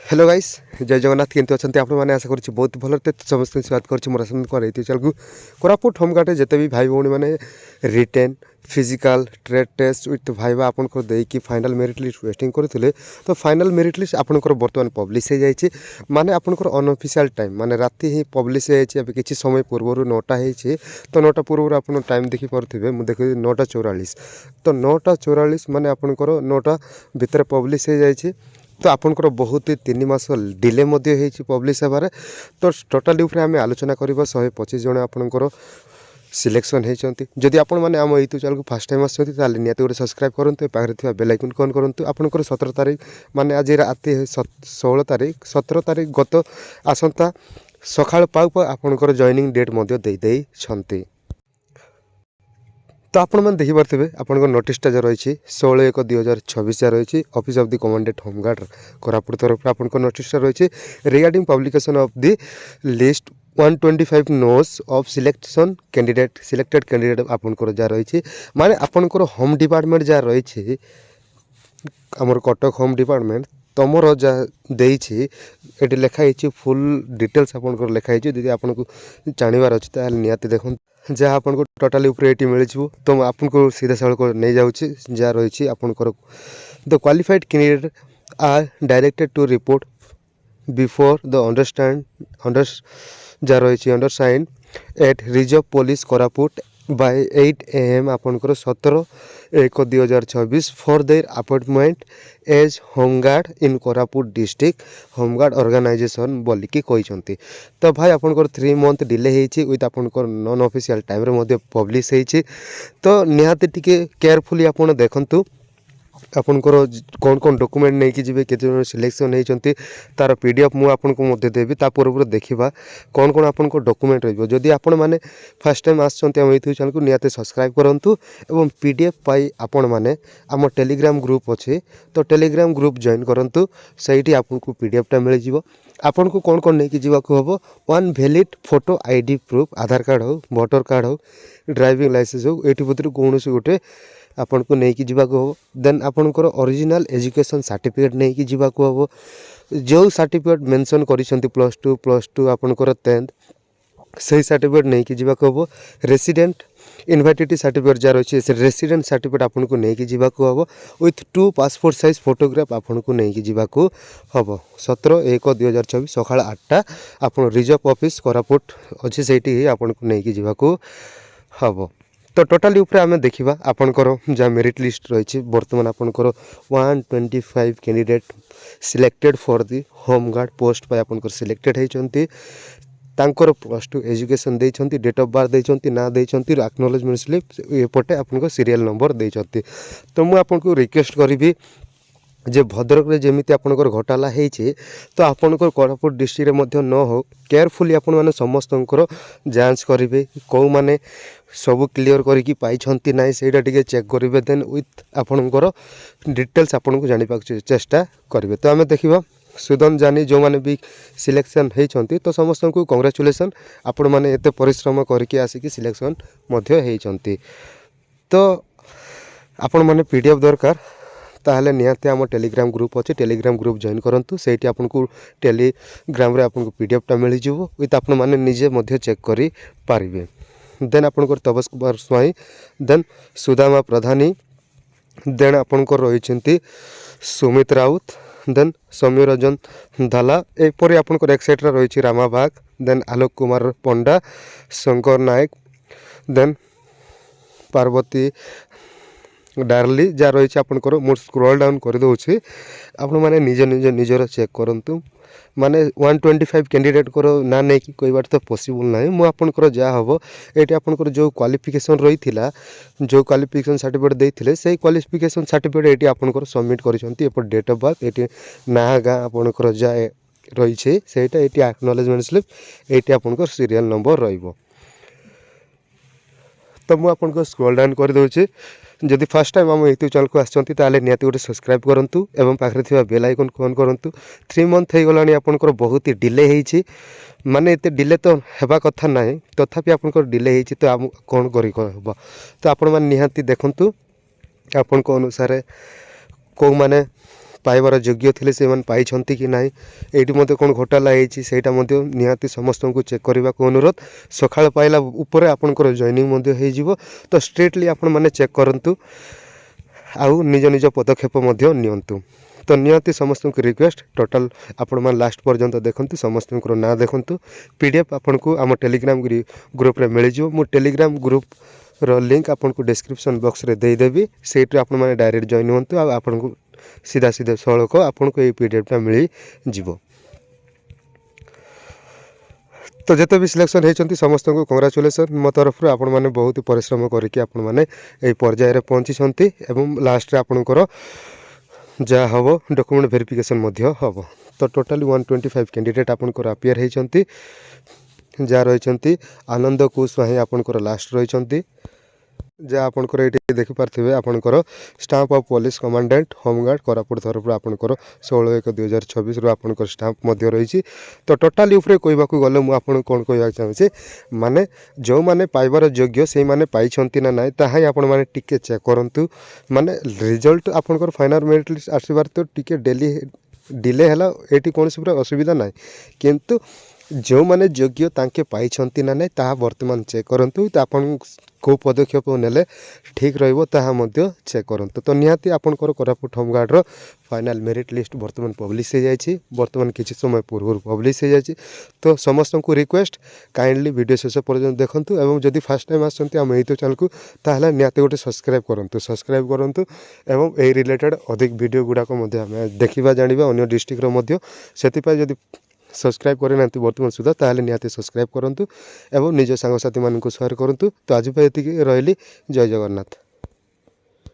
Hello guys जय जगन्नाथ केमती अच्छा आप मैंने आशा करुँच बहुत भल समस्त स्वागत करुँच मोर आसंत चल को कोरापुट होमगार्ड जिते भी भाई भौणी मैंने written physical trade test with भाईवा आपको देकी फाइनाल मेरिट लिस्ट वेटिंग करते तो फाइनाल मेरिट लिस्ट आपंकर बर्तमान पब्लिश हो जाए माने आपंकर अनअफिशियल टाइम माने राति ही पब्लिश हो जाए किसी समय पूर्व 9टा हो तो 9टा पूर्व आप टाइम देखिपे मुझे देखिए 9टा 44 तो 9टा 44 माने आपंकर 9टा भितर पब्लिश हो जाए तो आपंकर बहुत 3 मास डिले पब्लिश होबार तो टोटाली आम आलोचना करवा 125 जन आपंकर सिलेक्शन होती जदि आपण मैंने आम यूट्यूब चैनल को फास्ट टाइम आसते निहाती गोटे सब्सक्राइब करूँ पाखे बेल आइकन ऑन करूँ आपंकर 17 तारीख माने आज राति 16 तारीख 17 तारीख गत आसंता सकाळ पाऊ पाऊ आपंकर जॉइनिंग डेट दे तो आपण मैंने देखिपे आप नोटिसटा जो रही 16/1/2026 रही office of the commandant home guard Koraput तरफ आप नोटिसटा रही regarding publication of the list 125 nos of selected candidate आपंकर जहाँ रही माने आपंकर होम डिपार्टमेंट जहाँ रही आमर कटक होम डिपार्टमेंट तुमर जहाँ ये लिखाई फुल डिटेल्स आपंकर लिखाई जब आपको जानवर अच्छे निहाती देखो जहाँ आपको टोटाली ये मिल तो आपको सीधा सड़क नहीं जाऊँगी जहाँ रही आपंकर the qualified candidate are directed to report before the जहाँ रही undersign at reserve police Koraput by 8 AM आपंकर 17/1/2026 for their appointment as home guard in Koraput district home guard organisation बोलिकी कहते तो भाई आपंकर 3 मंथ डिले होती विथ आपंकर नॉन ऑफिशियल टाइम रे पब्लिश होती तो निहाती टिके केयरफुली आपन देखंतु आपनकर कौन कौन डॉक्यूमेंट नहीं कि जी के सिलेक्शन होती तार PDF मुझे देवी पूर्व देखा कौन कौन आपन डॉक्यूमेंट रही आपण मैंने फर्स्ट टाइम आम यूट्यूब चैनल को निहाती सब्सक्राइब करूँ और PDF पाई आपण मैंने आम टेलीग्राम ग्रुप अच्छे तो टेलीग्राम ग्रुप जॉइन करूँ सही आपको PDF मिल जाव आपन को कौन कौन नहीं कि जीवा हम 1 वैलिड फोटो ID प्रूफ आधार कार्ड हो वोटर कार्ड हो ड्राइविंग लाइसेंस हो ये भर कौन गोटे आपन को नहीं कि जीवाको हो देन आपनकर ओरिजिनल एजुकेशन सर्टिफिकेट नहीं कि जीवाको हो जो सर्टिफिकेट मेंशन करिसेंती +2 आपनकर 10th सही सर्टिफिकेट नहीं कि जीवाको हो रेसिडेंट इनवाइटेड सर्टिफिकेट जहाँ रही है रेसिडेंट सर्टिफिकेट आपन को नहीं कि जीवाको हो विथ 2 पासपोर्ट साइज फोटोग्राफ आपन को नहीं कि जीवाको हम 17/1/2024 सकाळ 8टा आप रिजर्व ऑफिस कोरापुट अच्छे से आपन को नहीं कि जीवाको हम तो टोटाली ऊपर आम देखा आपंकर जहाँ मेरिट लिस्ट रही बर्तमान आपंकर 125 candidate selected for the home guard post पर आपंकर सिलेक्टेड होती तांकर +2 एजुकेशन देइछंती डेट ऑफ बर्थ देइछंती ना देइछंती एक्नॉलेजमेंट स्लिप एपटे आपनको सीरियल नंबर देइछंती तो मु आपनको रिक्वेस्ट करी जे भद्रक रे जेमिति आपनकर घोटाला हेइछे तो आपनकर कोरापुट डिस्ट्रिक्ट रे न हो केयरफुली आपण माने समस्तंकर जांच करिवे को माने सब क्लियर करिकि पाइछंती नाइ सेटा टिके चेक करिवे देन विथ आपनकर डिटेल्स आपनको जानि पाक चेष्टा करिवे तो आमे देखिबा सुदन जानी जो माने भी सिलेक्शन होती तो समस्त को कांग्रेचुलेसन आपण माने एते परिश्रम करके आसिकी सिलेक्शन मध्य होती तो आपण माने PDF दरकार ताहले निहाती आम टेलीग्राम ग्रुप अच्छे टेलीग्राम ग्रुप जॉइन करूँ से आपको टेलीग्राम रे आपको PDF मिल जाव विथ आपण मैंने निजे मध्य चेक करि पारिबे देन आपनकर तपस कुमार स्वाई देन सुदामा प्रधानी देन आपनकर रही सुमित राउत देन समीर रंजन धाला एपरी आपनकर एक्सेट्रा रही रामा बाग देन आलोक कुमार पंडा शंकर नायक देन पार्वती डार्ली जहाँ रही आपंकर मुझे स्क्रॉल डाउन कर दूसरी आपण मैंने निज निज निजर चेक करूँ माने 125 कैंडिडेट को ना नहीं कि कोई बार तो पॉसिबल ना मुझे जहाँ हम ये आपंकर जो क्वालिफिकेशन रही जो क्वालिफिकेशन सर्टिफिकेट देते से क्वालिफिकेशन सर्टिफिकेट ये आपंकर सबमिट कर डेट ऑफ बर्थ ये ना गाँ आपंकर जहाँ रही है ये एक्नॉलेजमेंट स्लिप ये आपंकर सीरियल नंबर रही तो मुझे आपको स्क्रॉल डाउन कर दूसरी जदि फर्स्ट टाइम आम यूट्यूब चैनल को आसती निहाती गोटे सब्सक्राइब करूँ और पाखे बेल आइकन ऑन करूँ 3 मंथ हो गलानी आपंकर बहुत ही डिले होती माने एते डिले तो हेबा कथा ना तथापि आपंकर डिले होती तो आम कौन कर तो आपण मैंने निहाती देखंतु आपण को अनुसार को माने ପାଇବାର ଯୋଗ୍ୟ ଥିଲେ ସେମାନେ ପାଇଛନ୍ତି କି ନାହିଁ, ଏଇଠି ମଧ୍ୟ କ'ଣ ଘୋଟାଲା ହେଇଛି ସେଇଟା ମଧ୍ୟ ନିହାତି ସମସ୍ତଙ୍କୁ ଚେକ୍ କରିବାକୁ ଅନୁରୋଧ। ସକାଳ ପାଇଲା ଉପରେ ଆପଣଙ୍କର ଜଏନିଂ ମଧ୍ୟ ହେଇଯିବ। ତ ଷ୍ଟ୍ରିକ୍ଟଲି ଆପଣମାନେ ଚେକ୍ କରନ୍ତୁ ଆଉ ନିଜ ନିଜ ପଦକ୍ଷେପ ମଧ୍ୟ ନିଅନ୍ତୁ। ତ ନିହାତି ସମସ୍ତଙ୍କୁ ରିକ୍ୱେଷ୍ଟ ଟୋଟାଲ୍ ଆପଣମାନେ ଲାଷ୍ଟ ପର୍ଯ୍ୟନ୍ତ ଦେଖନ୍ତୁ, ସମସ୍ତଙ୍କର ନାଁ ଦେଖନ୍ତୁ। PDF ଆପଣଙ୍କୁ ଆମ ଟେଲିଗ୍ରାମ ଗ୍ରୁପ୍ରେ ମିଳିଯିବ। ମୁଁ ଟେଲିଗ୍ରାମ ଗ୍ରୁପ୍ର ଲିଙ୍କ୍ ଆପଣଙ୍କୁ ଡେସ୍କ୍ରିପସନ୍ ବକ୍ସରେ ଦେଇଦେବି। ସେଇଠୁ ଆପଣମାନେ ଡାଇରେକ୍ଟ ଜଏନ୍ ହୁଅନ୍ତୁ ଆଉ ଆପଣଙ୍କୁ ସିଧା ସଳଖ ଆପଣଙ୍କୁ ଏଇ PDFଟା ମିଳିଯିବ। ତ ଯେତେ ବି ସିଲେକ୍ସନ୍ ହେଇଛନ୍ତି ସମସ୍ତଙ୍କୁ କଂଗ୍ରାଚୁଲେସନ୍ ମୋ ତରଫରୁ। ଆପଣମାନେ ବହୁତ ପରିଶ୍ରମ କରିକି ଆପଣମାନେ ଏହି ପର୍ଯ୍ୟାୟରେ ପହଞ୍ଚିଛନ୍ତି ଏବଂ ଲାଷ୍ଟରେ ଆପଣଙ୍କର ଯାହା ହେବ ଡକୁମେଣ୍ଟ ଭେରିଫିକେସନ୍ ମଧ୍ୟ ହେବ। ତ ଟୋଟାଲି 125 କ୍ୟାଣ୍ଡିଡେଟ୍ ଆପଣଙ୍କର ଆପିଆର ହେଇଛନ୍ତି। ଯାହା ରହିଛନ୍ତି ଆନନ୍ଦ କୁଶୱାହି ଆପଣଙ୍କର ଲାଷ୍ଟ ରହିଛନ୍ତି। ଯାହା ଆପଣଙ୍କର ଏଇଠି ଦେଖିପାରୁଥିବେ ଆପଣଙ୍କର stamp of police commandant home guard Koraput ତରଫରୁ ଆପଣଙ୍କର 16/1/2024ରୁ ଆପଣଙ୍କର ଷ୍ଟାମ୍ପ ମଧ୍ୟ ରହିଛି। ତ ଟୋଟାଲି ଉପରେ କହିବାକୁ ଗଲେ ମୁଁ ଆପଣଙ୍କୁ କ'ଣ କହିବାକୁ ଚାହୁଁଛି, ମାନେ ଯେଉଁମାନେ ପାଇବାର ଯୋଗ୍ୟ ସେଇମାନେ ପାଇଛନ୍ତି ନା ନାହିଁ ତାହା ହିଁ ଆପଣମାନେ ଟିକେ ଚେକ୍ କରନ୍ତୁ। ମାନେ ରେଜଲ୍ଟ ଆପଣଙ୍କର ଫାଇନାଲ୍ ମେରିଟ୍ ଲିଷ୍ଟ ଆସିବାର ତ ଟିକେ ଡିଲେ ହେଲା, ଏଇଠି କୌଣସି ପୁରା ଅସୁବିଧା ନାହିଁ, କିନ୍ତୁ ଯେଉଁମାନେ ଯୋଗ୍ୟ ତାଙ୍କେ ପାଇଛନ୍ତି ନା ନାହିଁ ତାହା ବର୍ତ୍ତମାନ ଚେକ୍ କରନ୍ତୁ। ତ ଆପଣ କେଉଁ ପଦକ୍ଷେପ ନେଲେ ଠିକ୍ ରହିବ ତାହା ମଧ୍ୟ ଚେକ୍ କରନ୍ତୁ। ତ ନିହାତି ଆପଣଙ୍କର କୋରାପୁଟ ହୋମଗାର୍ଡ଼ର ଫାଇନାଲ୍ ମେରିଟ୍ ଲିଷ୍ଟ ବର୍ତ୍ତମାନ ପବ୍ଲିଶ ହୋଇଯାଇଛି, ବର୍ତ୍ତମାନ କିଛି ସମୟ ପୂର୍ବରୁ ପବ୍ଲିଶ ହୋଇଯାଇଛି। ତ ସମସ୍ତଙ୍କୁ ରିକ୍ୱେଷ୍ଟ କାଇଣ୍ଡଲି ଭିଡ଼ିଓ ଶେଷ ପର୍ଯ୍ୟନ୍ତ ଦେଖନ୍ତୁ ଏବଂ ଯଦି ଫାର୍ଷ୍ଟ ଟାଇମ୍ ଆସୁଛନ୍ତି ଆମ ୟୁଟ୍ୟୁବ୍ ଚ୍ୟାନେଲକୁ ତାହେଲେ ନିହାତି ଗୋଟେ ସବସ୍କ୍ରାଇବ୍ କରନ୍ତୁ ଏବଂ ଏହି ରିଲେଟେଡ଼୍ ଅଧିକ ଭିଡ଼ିଓ ଗୁଡ଼ାକ ମଧ୍ୟ ଆମେ ଦେଖିବା ଜାଣିବା ଅନ୍ୟ ଡିଷ୍ଟ୍ରିକ୍ଟର ମଧ୍ୟ। ସେଥିପାଇଁ ଯଦି ସବସ୍କ୍ରାଇବ୍ କରିନାହାନ୍ତି ବର୍ତ୍ତମାନ ସୁଦ୍ଧା ତାହେଲେ ନିହାତି ସବସ୍କ୍ରାଇବ୍ କରନ୍ତୁ ଏବଂ ନିଜ ସାଙ୍ଗସାଥିମାନଙ୍କୁ ସେୟାର କରନ୍ତୁ। ତ ଆଜି ପାଇଁ ଏତିକି, ରହିଲି। ଜୟ ଜଗନ୍ନାଥ।